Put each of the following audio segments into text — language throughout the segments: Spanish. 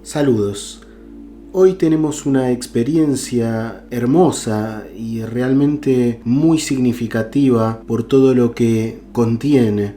Saludos. Hoy tenemos una experiencia hermosa y realmente muy significativa por todo lo que contiene.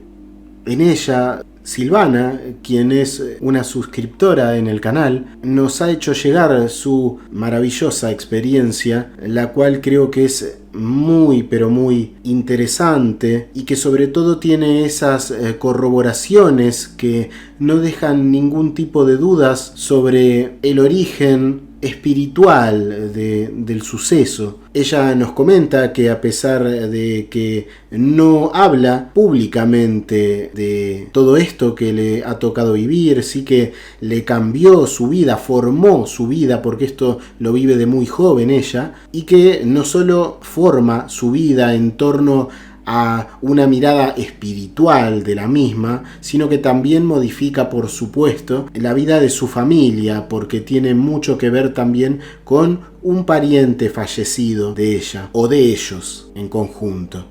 En ella, Silvana, quien es una suscriptora en el canal, nos ha hecho llegar su maravillosa experiencia, la cual creo que es muy pero muy interesante y que sobre todo tiene esas corroboraciones que no dejan ningún tipo de dudas sobre el origen espiritual del suceso. Ella nos comenta que a pesar de que no habla públicamente de todo esto que le ha tocado vivir, sí que le cambió su vida, formó su vida, porque esto lo vive de muy joven ella, y que no solo forma su vida en torno a una mirada espiritual de la misma, sino que también modifica, por supuesto, la vida de su familia, porque tiene mucho que ver también con un pariente fallecido de ella, o de ellos en conjunto.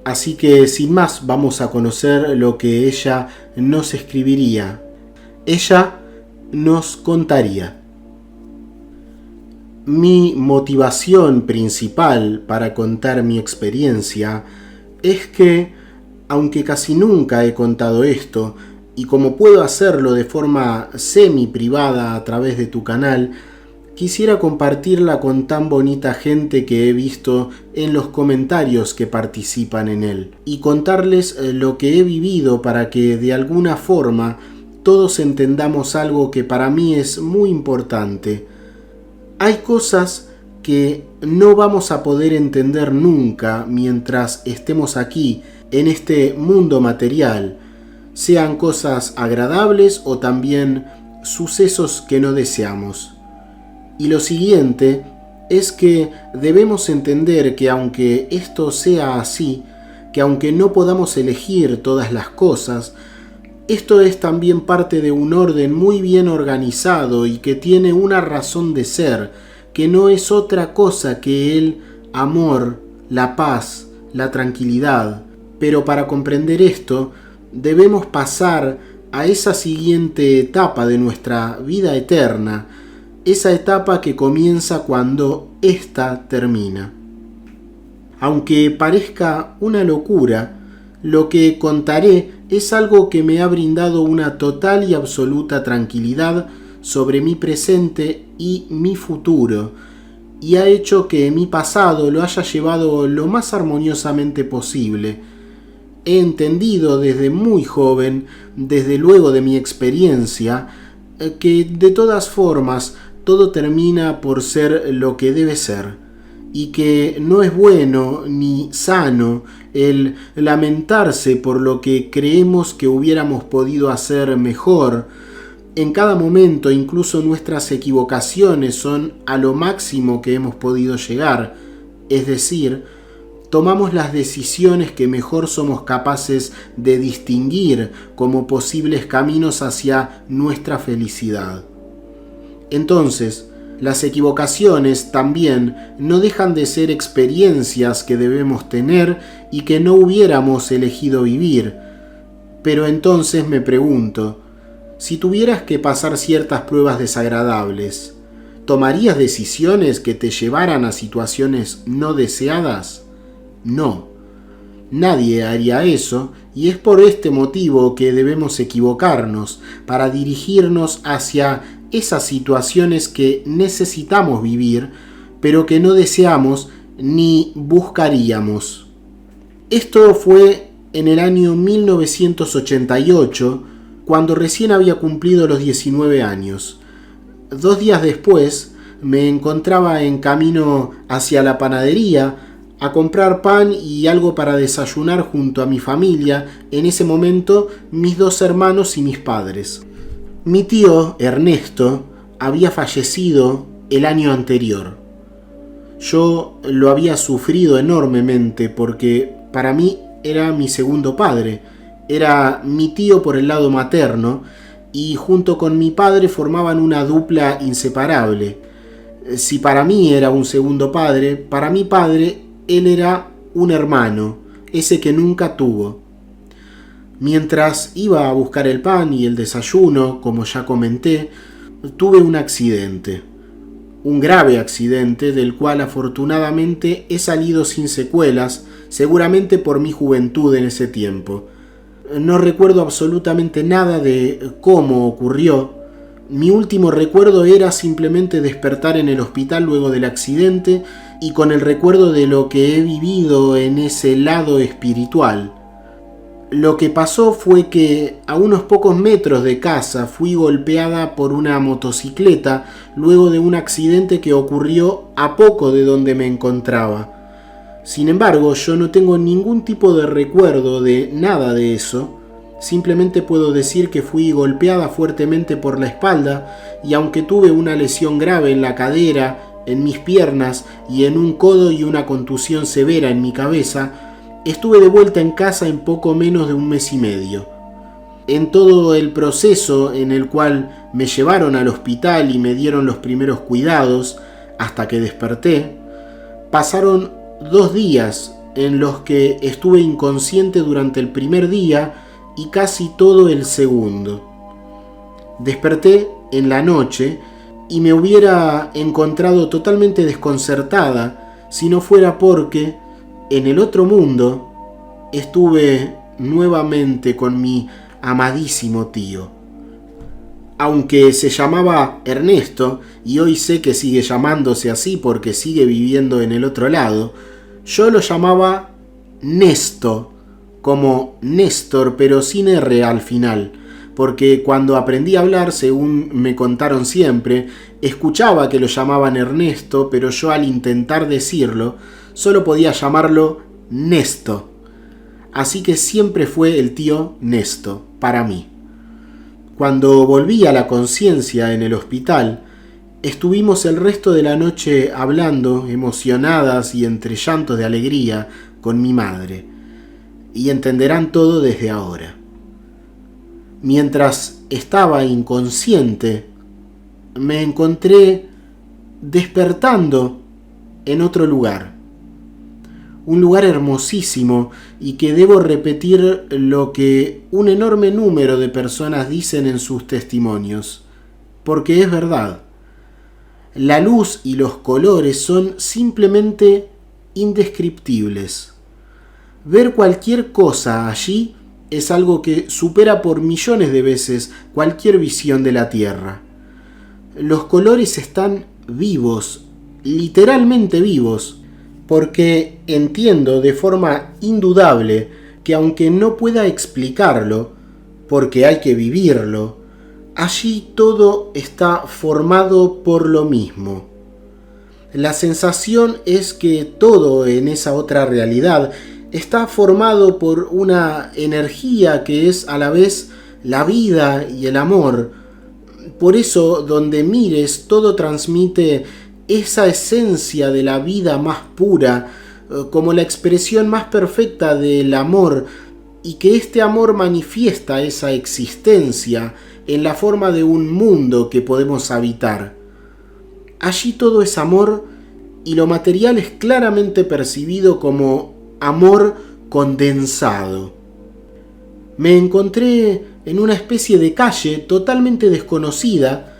Así que, sin más, vamos a conocer lo que ella nos escribiría. Ella nos contaría: mi motivación principal para contar mi experiencia es que, aunque casi nunca he contado esto, y como puedo hacerlo de forma semi-privada a través de tu canal, quisiera compartirla con tan bonita gente que he visto en los comentarios que participan en él, y contarles lo que he vivido para que de alguna forma todos entendamos algo que para mí es muy importante. Hay cosas que no vamos a poder entender nunca mientras estemos aquí, en este mundo material, sean cosas agradables o también sucesos que no deseamos. Y lo siguiente es que debemos entender que aunque esto sea así, que aunque no podamos elegir todas las cosas, esto es también parte de un orden muy bien organizado y que tiene una razón de ser, que no es otra cosa que el amor, la paz, la tranquilidad. Pero para comprender esto, debemos pasar a esa siguiente etapa de nuestra vida eterna, esa etapa que comienza cuando ésta termina. Aunque parezca una locura, lo que contaré es algo que me ha brindado una total y absoluta tranquilidad sobre mi presente y mi futuro, y ha hecho que mi pasado lo haya llevado lo más armoniosamente posible. He entendido desde muy joven, desde luego de mi experiencia, que de todas formas todo termina por ser lo que debe ser, y que no es bueno ni sano el lamentarse por lo que creemos que hubiéramos podido hacer mejor. En cada momento, incluso nuestras equivocaciones son a lo máximo que hemos podido llegar, es decir, tomamos las decisiones que mejor somos capaces de distinguir como posibles caminos hacia nuestra felicidad. Entonces, las equivocaciones también no dejan de ser experiencias que debemos tener y que no hubiéramos elegido vivir. Pero entonces me pregunto, si tuvieras que pasar ciertas pruebas desagradables, ¿tomarías decisiones que te llevaran a situaciones no deseadas? No, nadie haría eso, y es por este motivo que debemos equivocarnos para dirigirnos hacia esas situaciones que necesitamos vivir, pero que no deseamos ni buscaríamos. Esto fue en el año 1988, cuando recién había cumplido los 19 años. 2 días después me encontraba en camino hacia la panadería a comprar pan y algo para desayunar junto a mi familia, en ese momento mis 2 hermanos y mis padres. Mi tío, Ernesto, había fallecido el año anterior. Yo lo había sufrido enormemente porque para mí era mi segundo padre. Era mi tío por el lado materno y junto con mi padre formaban una dupla inseparable. Si para mí era un segundo padre, para mi padre él era un hermano, ese que nunca tuvo. Mientras iba a buscar el pan y el desayuno, como ya comenté, tuve un accidente. Un grave accidente del cual afortunadamente he salido sin secuelas, seguramente por mi juventud en ese tiempo. No recuerdo absolutamente nada de cómo ocurrió. Mi último recuerdo era simplemente despertar en el hospital luego del accidente y con el recuerdo de lo que he vivido en ese lado espiritual. Lo que pasó fue que a unos pocos metros de casa fui golpeada por una motocicleta luego de un accidente que ocurrió a poco de donde me encontraba. Sin embargo, yo no tengo ningún tipo de recuerdo de nada de eso. Simplemente puedo decir que fui golpeada fuertemente por la espalda y aunque tuve una lesión grave en la cadera, en mis piernas y en un codo y una contusión severa en mi cabeza, estuve de vuelta en casa en poco menos de un mes y medio. En todo el proceso en el cual me llevaron al hospital y me dieron los primeros cuidados hasta que desperté, pasaron 2 días en los que estuve inconsciente durante el primer día y casi todo el segundo. Desperté en la noche y me hubiera encontrado totalmente desconcertada si no fuera porque en el otro mundo estuve nuevamente con mi amadísimo tío. Aunque se llamaba Ernesto, y hoy sé que sigue llamándose así porque sigue viviendo en el otro lado, yo lo llamaba Nesto, como Néstor, pero sin R al final, porque cuando aprendí a hablar, según me contaron siempre, escuchaba que lo llamaban Ernesto, pero yo al intentar decirlo, solo podía llamarlo Nesto. Así que siempre fue el tío Nesto para mí. Cuando volví a la conciencia en el hospital, estuvimos el resto de la noche hablando, emocionadas y entre llantos de alegría, con mi madre. Y entenderán todo desde ahora. Mientras estaba inconsciente, me encontré despertando en otro lugar. Un lugar hermosísimo y que debo repetir lo que un enorme número de personas dicen en sus testimonios, porque es verdad. La luz y los colores son simplemente indescriptibles. Ver cualquier cosa allí es algo que supera por millones de veces cualquier visión de la Tierra. Los colores están vivos, literalmente vivos, porque entiendo de forma indudable que aunque no pueda explicarlo, porque hay que vivirlo, allí todo está formado por lo mismo. La sensación es que todo en esa otra realidad está formado por una energía que es a la vez la vida y el amor. Por eso, donde mires, todo transmite esa esencia de la vida más pura, como la expresión más perfecta del amor, y que este amor manifiesta esa existencia en la forma de un mundo que podemos habitar. Allí todo es amor y lo material es claramente percibido como amor condensado. Me encontré en una especie de calle totalmente desconocida,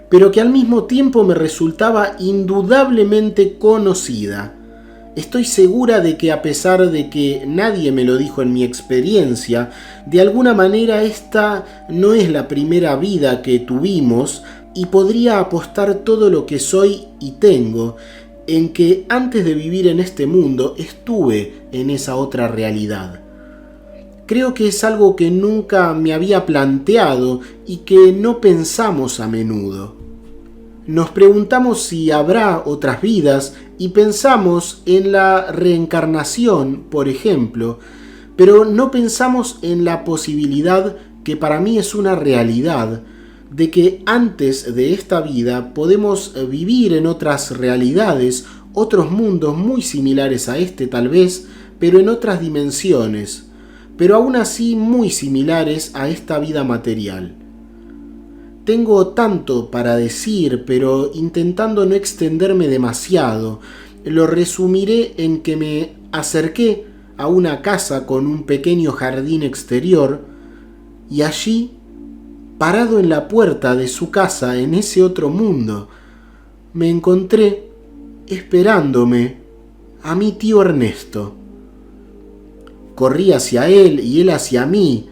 pero que al mismo tiempo me resultaba indudablemente conocida. Estoy segura de que a pesar de que nadie me lo dijo en mi experiencia, de alguna manera esta no es la primera vida que tuvimos y podría apostar todo lo que soy y tengo en que antes de vivir en este mundo estuve en esa otra realidad. Creo que es algo que nunca me había planteado y que no pensamos a menudo. Nos preguntamos si habrá otras vidas y pensamos en la reencarnación, por ejemplo, pero no pensamos en la posibilidad, que para mí es una realidad, de que antes de esta vida podemos vivir en otras realidades, otros mundos muy similares a este tal vez, pero en otras dimensiones, pero aún así muy similares a esta vida material. Tengo tanto para decir, pero intentando no extenderme demasiado, lo resumiré en que me acerqué a una casa con un pequeño jardín exterior y allí parado en la puerta de su casa en ese otro mundo, me encontré esperándome a mi tío Ernesto. Corrí hacia él y él hacia mí.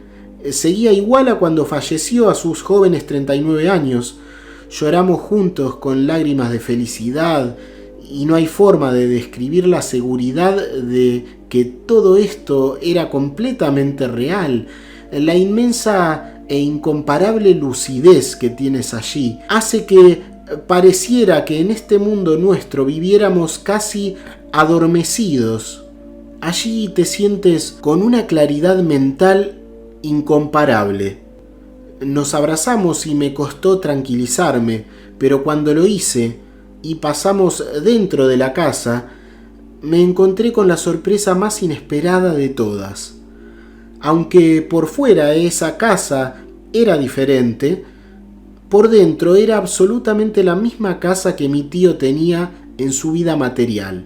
Seguía igual a cuando falleció a sus jóvenes 39 años. Lloramos juntos con lágrimas de felicidad y no hay forma de describir la seguridad de que todo esto era completamente real. La inmensa e incomparable lucidez que tienes allí hace que pareciera que en este mundo nuestro viviéramos casi adormecidos. Allí te sientes con una claridad mental incomparable. Nos abrazamos y me costó tranquilizarme, pero cuando lo hice y pasamos dentro de la casa, me encontré con la sorpresa más inesperada de todas. Aunque por fuera esa casa era diferente, por dentro era absolutamente la misma casa que mi tío tenía en su vida material.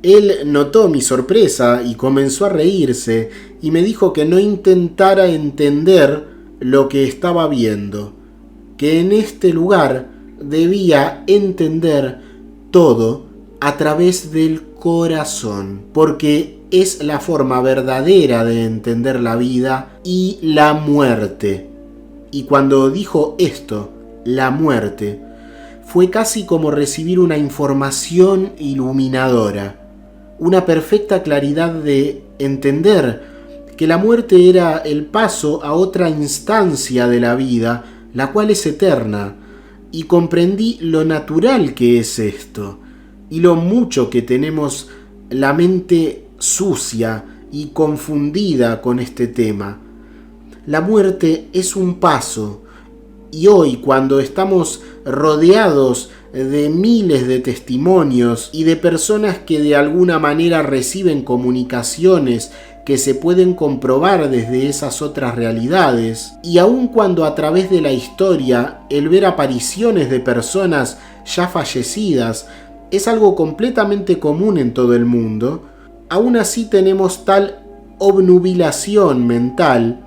Él notó mi sorpresa y comenzó a reírse y me dijo que no intentara entender lo que estaba viendo, que en este lugar debía entender todo a través del corazón, porque es la forma verdadera de entender la vida y la muerte. Y cuando dijo esto, la muerte, fue casi como recibir una información iluminadora, una perfecta claridad de entender que la muerte era el paso a otra instancia de la vida, la cual es eterna, y comprendí lo natural que es esto, y lo mucho que tenemos la mente sucia y confundida con este tema. La muerte es un paso, y hoy cuando estamos rodeados de miles de testimonios y de personas que de alguna manera reciben comunicaciones que se pueden comprobar desde esas otras realidades, y aun cuando a través de la historia el ver apariciones de personas ya fallecidas es algo completamente común en todo el mundo, aún así tenemos tal obnubilación mental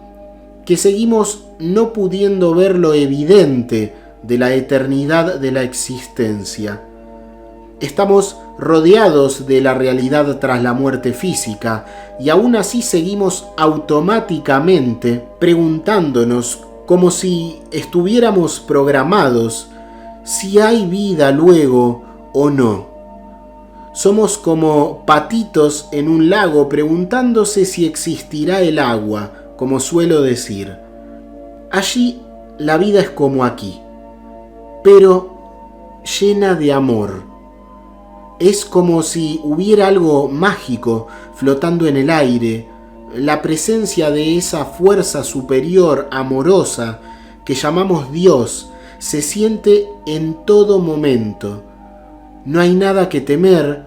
que seguimos no pudiendo ver lo evidente de la eternidad de la existencia. Estamos rodeados de la realidad tras la muerte física y aún así seguimos automáticamente preguntándonos, como si estuviéramos programados, si hay vida luego o no. Somos como patitos en un lago preguntándose si existirá el agua, como suelo decir. Allí la vida es como aquí, pero llena de amor. Es como si hubiera algo mágico flotando en el aire, la presencia de esa fuerza superior amorosa que llamamos Dios se siente en todo momento. No hay nada que temer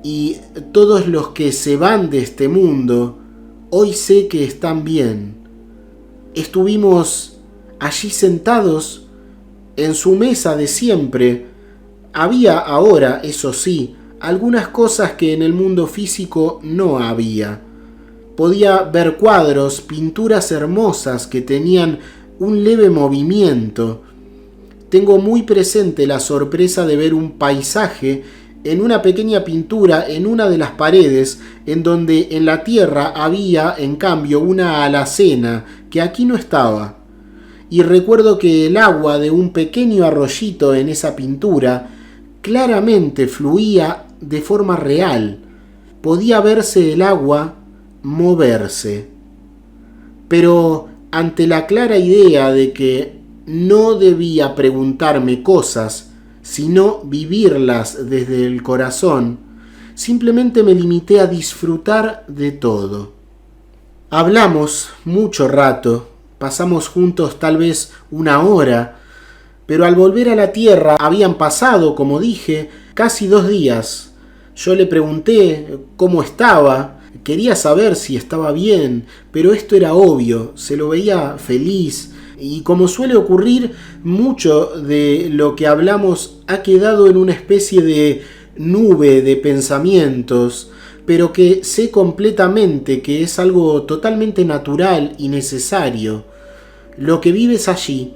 y todos los que se van de este mundo hoy sé que están bien. Estuvimos allí sentados en su mesa de siempre. Había ahora, eso sí, algunas cosas que en el mundo físico no había. Podía ver cuadros, pinturas hermosas que tenían un leve movimiento. Tengo muy presente la sorpresa de ver un paisaje en una pequeña pintura en una de las paredes, en donde en la tierra había, en cambio, una alacena que aquí no estaba. Y recuerdo que el agua de un pequeño arroyito en esa pintura claramente fluía de forma real. Podía verse el agua moverse. Pero ante la clara idea de que no debía preguntarme cosas, sino vivirlas desde el corazón, simplemente me limité a disfrutar de todo. Hablamos mucho rato, pasamos juntos tal vez una hora, pero al volver a la tierra habían pasado, como dije, casi 2 días. Yo le pregunté cómo estaba, quería saber si estaba bien, pero esto era obvio, se lo veía feliz, y como suele ocurrir, mucho de lo que hablamos ha quedado en una especie de nube de pensamientos, pero que sé completamente que es algo totalmente natural y necesario. lo que vives allí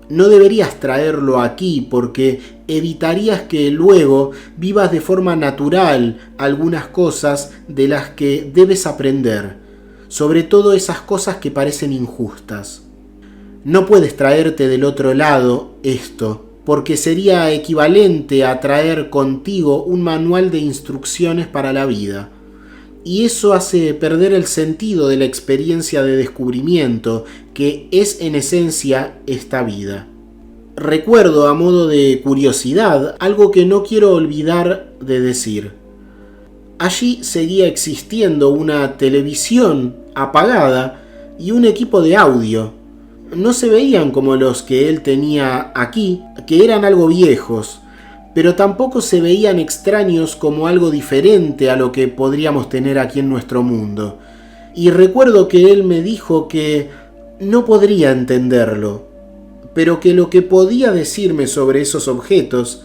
no deberías traerlo aquí porque evitarías que luego vivas de forma natural algunas cosas de las que debes aprender, sobre todo esas cosas que parecen injustas. No puedes traerte del otro lado esto, porque sería equivalente a traer contigo un manual de instrucciones para la vida. Y eso hace perder el sentido de la experiencia de descubrimiento, que es en esencia esta vida. Recuerdo a modo de curiosidad algo que no quiero olvidar de decir. Allí seguía existiendo una televisión apagada y un equipo de audio. No se veían como los que él tenía aquí, que eran algo viejos, pero tampoco se veían extraños como algo diferente a lo que podríamos tener aquí en nuestro mundo. Y recuerdo que él me dijo que no podría entenderlo, pero que lo que podía decirme sobre esos objetos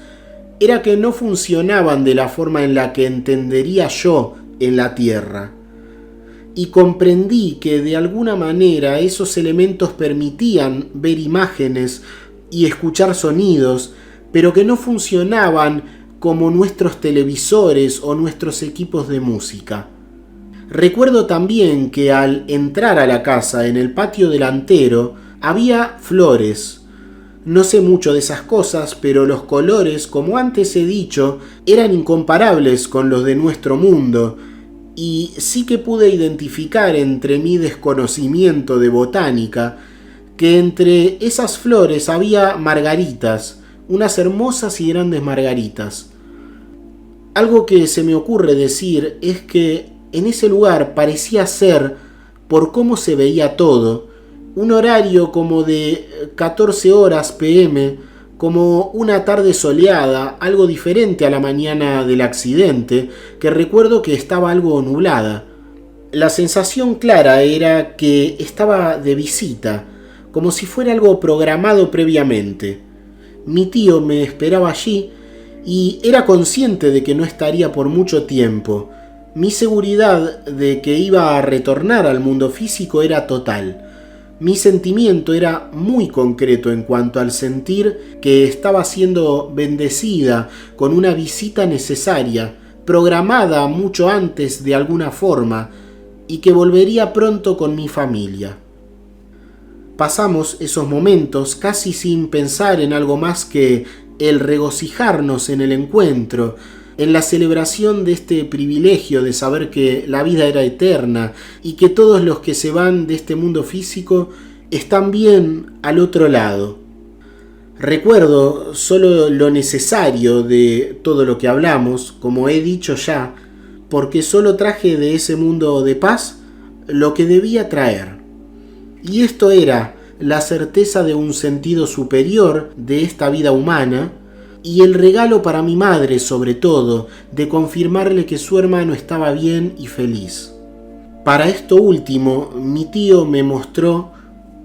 era que no funcionaban de la forma en la que entendería yo en la Tierra. Y comprendí que de alguna manera esos elementos permitían ver imágenes y escuchar sonidos, pero que no funcionaban como nuestros televisores o nuestros equipos de música. Recuerdo también que al entrar a la casa en el patio delantero había flores. No sé mucho de esas cosas, pero los colores, como antes he dicho, eran incomparables con los de nuestro mundo, y sí que pude identificar entre mi desconocimiento de botánica que entre esas flores había margaritas, unas hermosas y grandes margaritas. Algo que se me ocurre decir es que en ese lugar parecía ser, por cómo se veía todo, un horario como de 14 horas p.m., como una tarde soleada, algo diferente a la mañana del accidente, que recuerdo que estaba algo nublada. La sensación clara era que estaba de visita, como si fuera algo programado previamente. Mi tío me esperaba allí y era consciente de que no estaría por mucho tiempo. Mi seguridad de que iba a retornar al mundo físico era total. Mi sentimiento era muy concreto en cuanto al sentir que estaba siendo bendecida con una visita necesaria, programada mucho antes de alguna forma, y que volvería pronto con mi familia. Pasamos esos momentos casi sin pensar en algo más que el regocijarnos en el encuentro, en la celebración de este privilegio de saber que la vida era eterna y que todos los que se van de este mundo físico están bien al otro lado. Recuerdo solo lo necesario de todo lo que hablamos, como he dicho ya, porque solo traje de ese mundo de paz lo que debía traer. Y esto era la certeza de un sentido superior de esta vida humana y el regalo para mi madre, sobre todo, de confirmarle que su hermano estaba bien y feliz. Para esto último, mi tío me mostró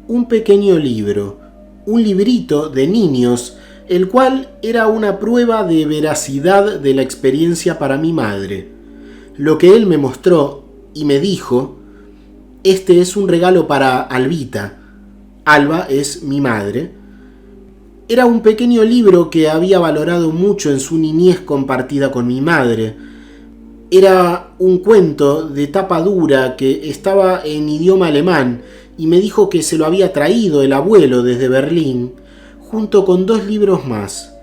un pequeño libro, un librito de niños, el cual era una prueba de veracidad de la experiencia para mi madre. Lo que él me mostró y me dijo: este es un regalo para Albita. Alba es mi madre. Era un pequeño libro que había valorado mucho en su niñez compartida con mi madre. Era un cuento de tapa dura que estaba en idioma alemán y me dijo que se lo había traído el abuelo desde Berlín, junto con 2 libros más.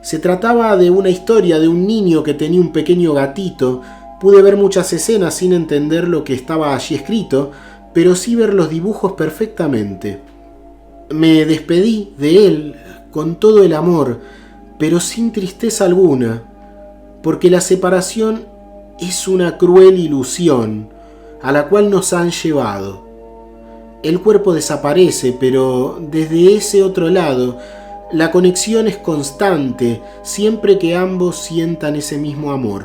Se trataba de una historia de un niño que tenía un pequeño gatito. Pude ver muchas escenas sin entender lo que estaba allí escrito, pero sí ver los dibujos perfectamente. Me despedí de él con todo el amor, pero sin tristeza alguna, porque la separación es una cruel ilusión a la cual nos han llevado. El cuerpo desaparece, pero desde ese otro lado, la conexión es constante siempre que ambos sientan ese mismo amor.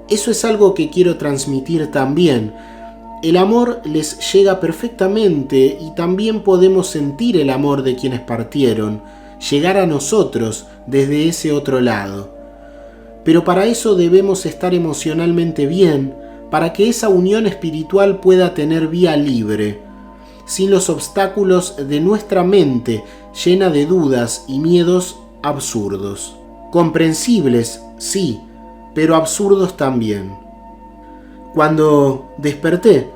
Eso es algo que quiero transmitir también. El amor les llega perfectamente y también podemos sentir el amor de quienes partieron, llegar a nosotros desde ese otro lado. Pero para eso debemos estar emocionalmente bien, para que esa unión espiritual pueda tener vía libre. sin los obstáculos de nuestra mente llena de dudas y miedos absurdos. Comprensibles, sí, pero absurdos también. Cuando desperté,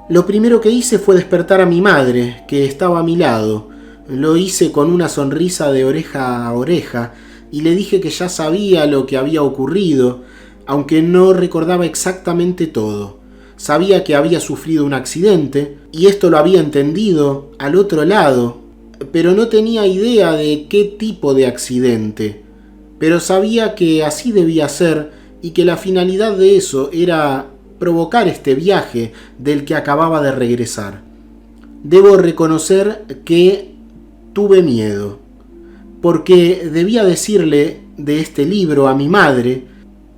lo primero que hice fue despertar a mi madre, que estaba a mi lado. Lo hice con una sonrisa de oreja a oreja y le dije que ya sabía lo que había ocurrido, aunque no recordaba exactamente todo. Sabía que había sufrido un accidente y esto lo había entendido al otro lado, pero no tenía idea de qué tipo de accidente. Pero sabía que así debía ser y que la finalidad de eso era provocar este viaje del que acababa de regresar. Debo reconocer que tuve miedo, porque debía decirle de este libro a mi madre,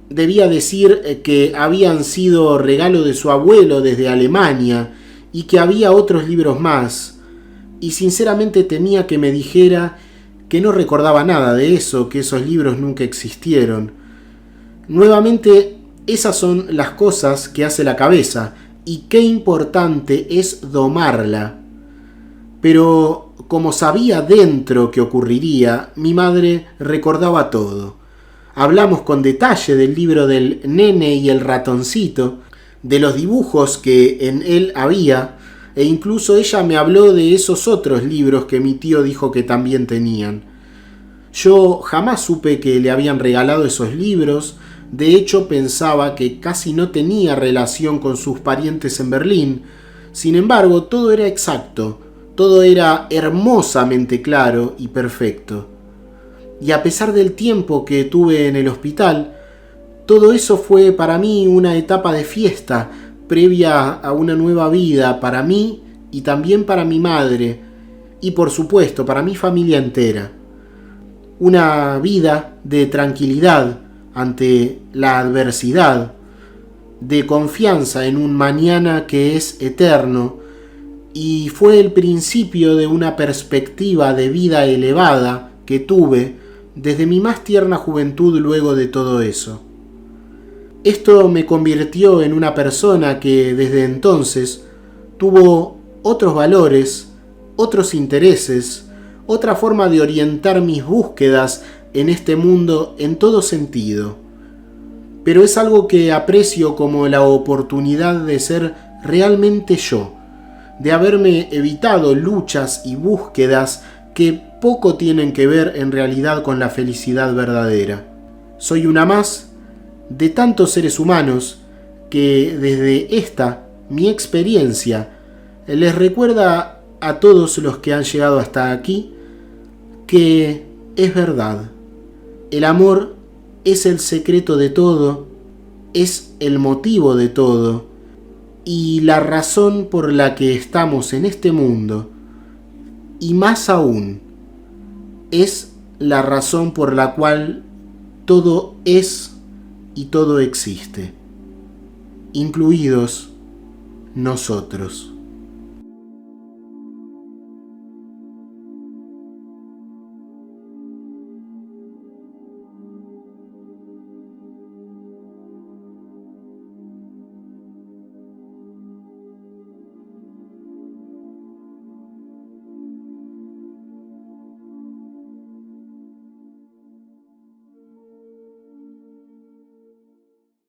debía decir que habían sido regalo de su abuelo desde Alemania y que había otros libros más, y sinceramente temía que me dijera que no recordaba nada de eso, que esos libros nunca existieron. Nuevamente, esas son las cosas que hace la cabeza, y qué importante es domarla. Pero como sabía dentro que ocurriría, mi madre recordaba todo. Hablamos con detalle del libro del nene y el ratoncito, de los dibujos que en él había, e incluso ella me habló de esos otros libros que mi tío dijo que también tenían. Yo jamás supe que le habían regalado esos libros. De hecho, pensaba que casi no tenía relación con sus parientes en Berlín. Sin embargo, todo era exacto, todo era hermosamente claro y perfecto. Y a pesar del tiempo que tuve en el hospital, todo eso fue para mí una etapa de fiesta, previa a una nueva vida para mí y también para mi madre, y por supuesto para mi familia entera. Una vida de tranquilidad ante la adversidad, de confianza en un mañana que es eterno, y fue el principio de una perspectiva de vida elevada que tuve desde mi más tierna juventud luego de todo eso. Esto me convirtió en una persona que desde entonces tuvo otros valores, otros intereses, otra forma de orientar mis búsquedas en este mundo en todo sentido. Pero es algo que aprecio como la oportunidad de ser realmente yo, de haberme evitado luchas y búsquedas que poco tienen que ver en realidad con la felicidad verdadera. Soy una más de tantos seres humanos que desde esta, mi experiencia, les recuerda a todos los que han llegado hasta aquí que es verdad. El amor es el secreto de todo, es el motivo de todo y la razón por la que estamos en este mundo, y más aún, es la razón por la cual todo es y todo existe, incluidos nosotros.